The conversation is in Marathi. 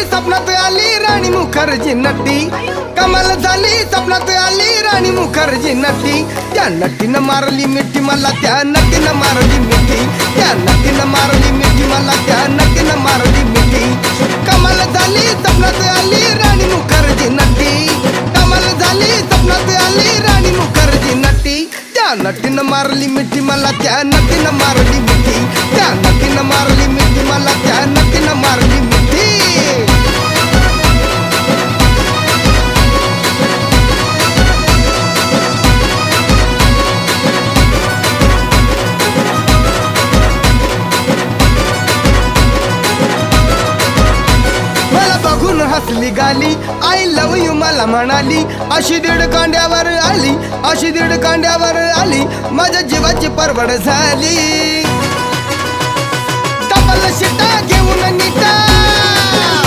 स्वप्नात आली राणी मुखर्जी नटी, कमाल झाली स्वप्नात आली राणी मुखर्जी नटी. त्या नटीनं मारली मिठी मला, त्या नटीनं मारली मिठी, त्या नटीनं मारली मिठी मला, त्या नटीनं मारली मिठी. कमाल झाली स्वप्नात आली राणी मुखर्जी नटी, कमाल झाली स्वप्नात आली राणी मुखर्जी नटी. त्या नटीनं मारली मिठी मला, त्या नटीनं मारली मिठी, त्या नटीनं मारली मिठी मला, त्या नटीनं मारली मिठी. बघून हसली गाली, आय लव यू मला म्हणाली. अशी दीड कांड्यावर आली, अशी दीड कांड्यावर आली, माझ्या जीवाची परवड झाली. डबल शिटा घेऊन नीटा